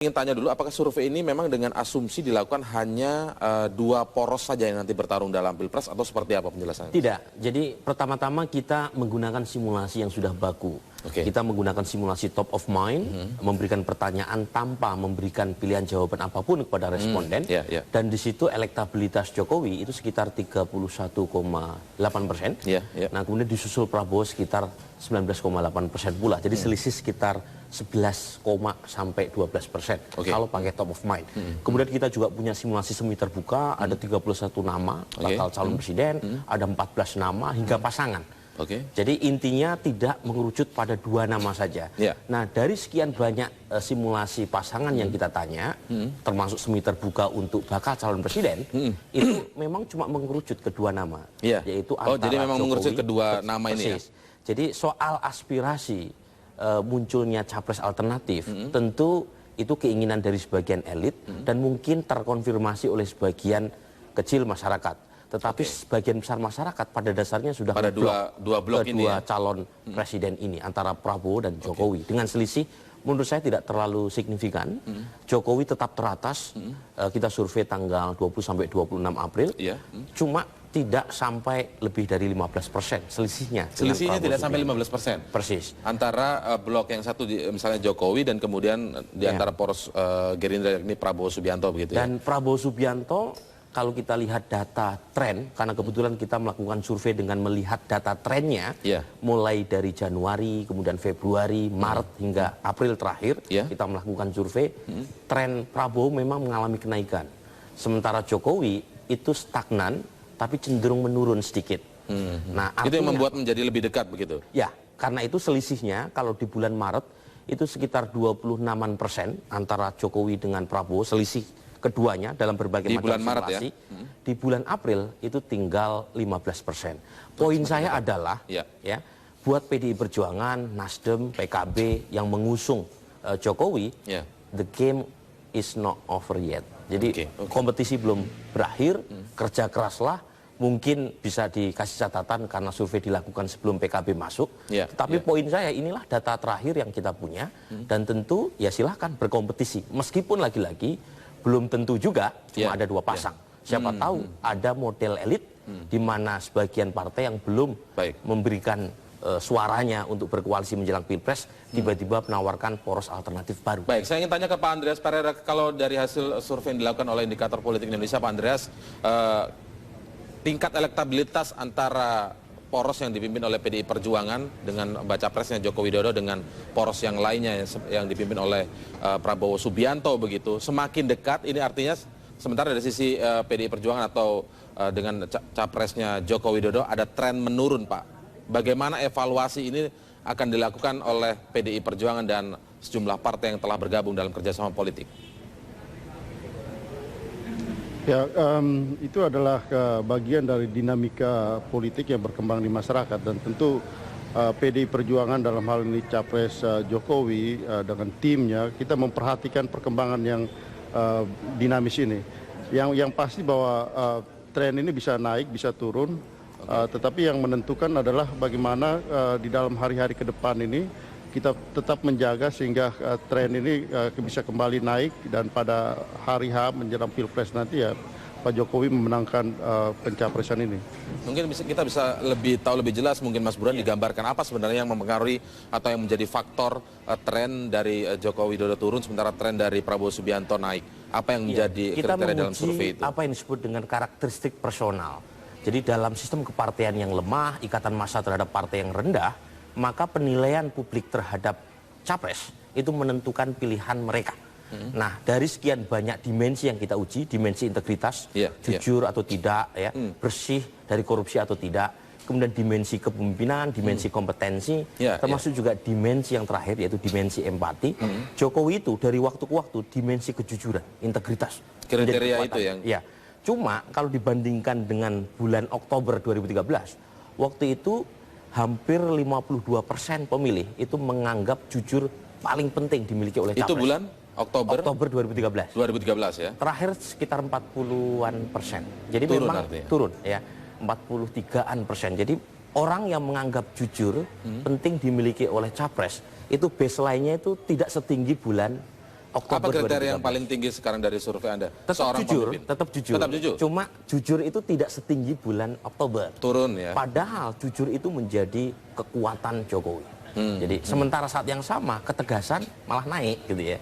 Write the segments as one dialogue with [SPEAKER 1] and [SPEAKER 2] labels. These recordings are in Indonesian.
[SPEAKER 1] Ingin tanya dulu, apakah survei ini memang dengan asumsi dilakukan hanya dua poros saja yang nanti bertarung dalam Pilpres atau seperti apa penjelasannya?
[SPEAKER 2] Tidak. Jadi pertama-tama kita menggunakan simulasi yang sudah baku. Kita menggunakan simulasi top of mind, memberikan pertanyaan tanpa memberikan pilihan jawaban apapun kepada responden. Dan di situ elektabilitas Jokowi itu sekitar 31,8%. Nah kemudian disusul Prabowo sekitar 19,8% pula. Jadi selisih sekitar 11, sampai 12% kalau pakai top of mind. Kemudian kita juga punya simulasi semi terbuka, ada 31 nama bakal calon presiden, ada 14 nama hingga pasangan. Jadi intinya tidak mengerucut pada dua nama saja. Nah dari sekian banyak simulasi pasangan yang kita tanya, termasuk semi terbuka untuk bakal calon presiden, itu memang cuma mengerucut kedua nama, yaitu antara
[SPEAKER 1] jadi memang
[SPEAKER 2] Jokowi,
[SPEAKER 1] mengerucut kedua nama ini ya?
[SPEAKER 2] Jadi soal aspirasi munculnya capres alternatif, tentu itu keinginan dari sebagian elit dan mungkin terkonfirmasi oleh sebagian kecil masyarakat. Tetapi sebagian besar masyarakat pada dasarnya sudah
[SPEAKER 1] pada dua blok ini
[SPEAKER 2] kedua calon presiden ini antara Prabowo dan Jokowi dengan selisih menurut saya tidak terlalu signifikan. Jokowi tetap teratas. Kita survei tanggal 20 sampai 26 April. Cuma tidak sampai lebih dari 15% selisihnya.
[SPEAKER 1] Selisihnya tidak sampai 15%?
[SPEAKER 2] Persis.
[SPEAKER 1] Antara blok yang satu misalnya Jokowi dan kemudian di antara poros Gerindra ini Prabowo Subianto begitu ya?
[SPEAKER 2] Dan Prabowo Subianto kalau kita lihat data tren, karena kebetulan kita melakukan survei dengan melihat data trennya, mulai dari Januari, kemudian Februari, Maret hingga April terakhir, kita melakukan survei, tren Prabowo memang mengalami kenaikan. Sementara Jokowi itu stagnan, tapi cenderung menurun sedikit. Nah,
[SPEAKER 1] itu yang membuat menjadi lebih dekat begitu?
[SPEAKER 2] Ya, karena itu selisihnya kalau di bulan Maret itu sekitar 26% antara Jokowi dengan Prabowo, selisih keduanya dalam berbagai macam simulasi. Di bulan April itu tinggal 15%. Poin saya adalah, buat PDI Perjuangan, Nasdem, PKB yang mengusung Jokowi, the game is not over yet. Jadi kompetisi belum berakhir, kerja keraslah. Mungkin bisa dikasih catatan karena survei dilakukan sebelum PKB masuk. Tapi poin saya inilah data terakhir yang kita punya. Dan tentu ya silahkan berkompetisi. Meskipun lagi-lagi belum tentu juga cuma ada dua pasang. Siapa tahu ada model elit di mana sebagian partai yang belum memberikan suaranya untuk berkoalisi menjelang Pilpres tiba-tiba menawarkan poros alternatif baru.
[SPEAKER 1] Baik, saya ingin tanya ke Pak Andreas Pereira, kalau dari hasil survei yang dilakukan oleh Indikator Politik Indonesia, Pak Andreas, tingkat elektabilitas antara poros yang dipimpin oleh PDI Perjuangan dengan baca presnya Joko Widodo dengan poros yang lainnya yang dipimpin oleh Prabowo Subianto begitu semakin dekat, ini artinya sementara dari sisi PDI Perjuangan atau dengan capresnya Joko Widodo ada tren menurun, Pak. Bagaimana evaluasi ini akan dilakukan oleh PDI Perjuangan dan sejumlah partai yang telah bergabung dalam kerjasama politik?
[SPEAKER 3] Ya, itu adalah bagian dari dinamika politik yang berkembang di masyarakat dan tentu PDI Perjuangan dalam hal ini Capres Jokowi dengan timnya kita memperhatikan perkembangan yang dinamis ini. Yang pasti bahwa tren ini bisa naik, bisa turun, tetapi yang menentukan adalah bagaimana di dalam hari-hari ke depan ini kita tetap menjaga sehingga tren ini bisa kembali naik dan pada hari H menjelang Pilpres nanti ya Pak Jokowi memenangkan pencapresan ini.
[SPEAKER 1] Mungkin kita bisa tahu lebih jelas mungkin Mas Burhan digambarkan apa sebenarnya yang mempengaruhi atau yang menjadi faktor tren dari Joko Widodo turun sementara tren dari Prabowo Subianto naik. Apa yang menjadi kriteria dalam survei itu?
[SPEAKER 2] Apa yang disebut dengan karakteristik personal. Jadi dalam sistem kepartean yang lemah, ikatan massa terhadap partai yang rendah, maka penilaian publik terhadap capres itu menentukan pilihan mereka. Nah, dari sekian banyak dimensi yang kita uji, dimensi integritas, jujur atau tidak, bersih dari korupsi atau tidak, kemudian dimensi kepemimpinan, dimensi kompetensi, termasuk juga dimensi yang terakhir yaitu dimensi empati. Jokowi itu dari waktu ke waktu dimensi kejujuran, integritas.
[SPEAKER 1] Kriteria itu yang...
[SPEAKER 2] Ya, cuma kalau dibandingkan dengan bulan Oktober 2013, waktu itu hampir 52% pemilih itu menganggap jujur paling penting dimiliki oleh capres.
[SPEAKER 1] Itu bulan Oktober
[SPEAKER 2] 2013.
[SPEAKER 1] 2013 ya.
[SPEAKER 2] Terakhir sekitar 40-an%. Jadi turun memang artinya. Turun ya. 43%. Jadi orang yang menganggap jujur penting dimiliki oleh capres itu baseline-nya itu tidak setinggi bulan Oktober
[SPEAKER 1] Apa kriteria yang
[SPEAKER 2] 2013.
[SPEAKER 1] paling tinggi sekarang dari survei Anda?
[SPEAKER 2] Tetap jujur,
[SPEAKER 1] pemimpin.
[SPEAKER 2] tetap jujur.
[SPEAKER 1] Tetap jujur.
[SPEAKER 2] Cuma jujur itu tidak setinggi bulan Oktober.
[SPEAKER 1] Turun ya.
[SPEAKER 2] Padahal jujur itu menjadi kekuatan Jokowi. Jadi sementara saat yang sama ketegasan malah naik gitu ya.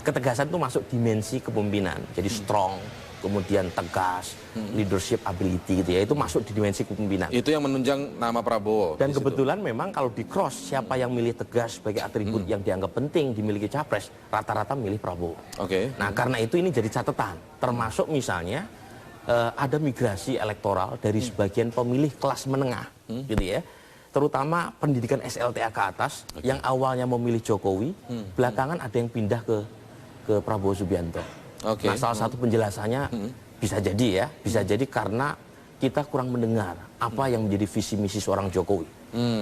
[SPEAKER 2] Ketegasan itu masuk dimensi kepemimpinan. Jadi strong, kemudian tegas, leadership ability gitu ya. Itu masuk di dimensi kepemimpinan.
[SPEAKER 1] Itu yang menunjang nama Prabowo.
[SPEAKER 2] Dan
[SPEAKER 1] di situ.
[SPEAKER 2] kebetulan memang kalau di cross siapa yang milih tegas sebagai atribut yang dianggap penting dimiliki capres, rata-rata milih Prabowo.
[SPEAKER 1] Oke.
[SPEAKER 2] Nah karena itu ini jadi catatan, termasuk misalnya ada migrasi elektoral dari sebagian pemilih kelas menengah, gitu ya, terutama pendidikan SLTA ke atas yang awalnya memilih Jokowi, belakangan ada yang pindah ke Prabowo Subianto.
[SPEAKER 1] Oke.
[SPEAKER 2] Nah salah satu penjelasannya bisa jadi ya, bisa jadi karena kita kurang mendengar apa yang menjadi visi misi seorang Jokowi.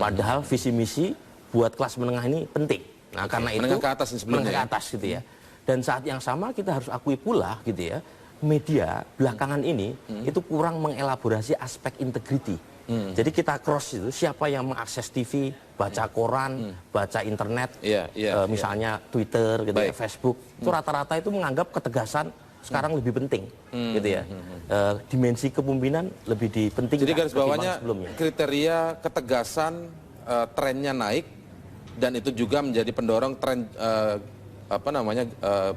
[SPEAKER 2] Padahal visi misi buat kelas menengah ini penting. Nah karena itu
[SPEAKER 1] Menengah ke atas ini sebelumnya
[SPEAKER 2] menengah ke atas gitu ya. Dan saat yang sama kita harus akui pula gitu ya, media belakangan ini itu kurang mengelaborasi aspek integriti. Jadi kita cross itu siapa yang mengakses TV, baca koran, baca internet, misalnya Twitter, gitu ya, Facebook, itu rata-rata itu menganggap ketegasan sekarang lebih penting, gitu ya. Dimensi kepemimpinan lebih dipentingkan.
[SPEAKER 1] Jadi garis bawahnya
[SPEAKER 2] sebelumnya.
[SPEAKER 1] kriteria ketegasan, trennya naik, dan itu juga menjadi pendorong tren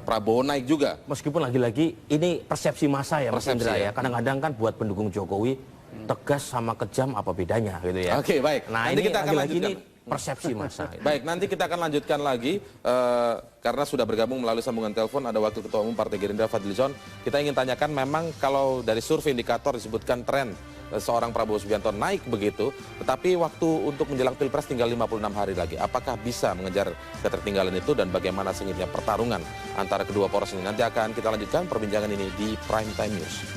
[SPEAKER 1] Prabowo naik juga.
[SPEAKER 2] Meskipun lagi-lagi ini persepsi massa ya, Mas Indra ya. Kadang-kadang kan buat pendukung Jokowi tegas sama kejam apa bedanya gitu ya.
[SPEAKER 1] Oke, baik.
[SPEAKER 2] Nah
[SPEAKER 1] Nanti
[SPEAKER 2] ini
[SPEAKER 1] kita akan
[SPEAKER 2] lagi-lagi ini
[SPEAKER 1] lanjutkan.
[SPEAKER 2] persepsi massa.
[SPEAKER 1] Baik, nanti kita akan lanjutkan lagi karena sudah bergabung melalui sambungan telepon ada Wakil Ketua Umum Partai Gerindra Fadlizon. Kita ingin tanyakan memang kalau dari survei indikator disebutkan tren seorang Prabowo Subianto naik begitu, tetapi waktu untuk menjelang Pilpres tinggal 56 hari lagi. Apakah bisa mengejar ketertinggalan itu dan bagaimana sengitnya pertarungan antara kedua poros ini? Nanti akan kita lanjutkan perbincangan ini di Prime Time News.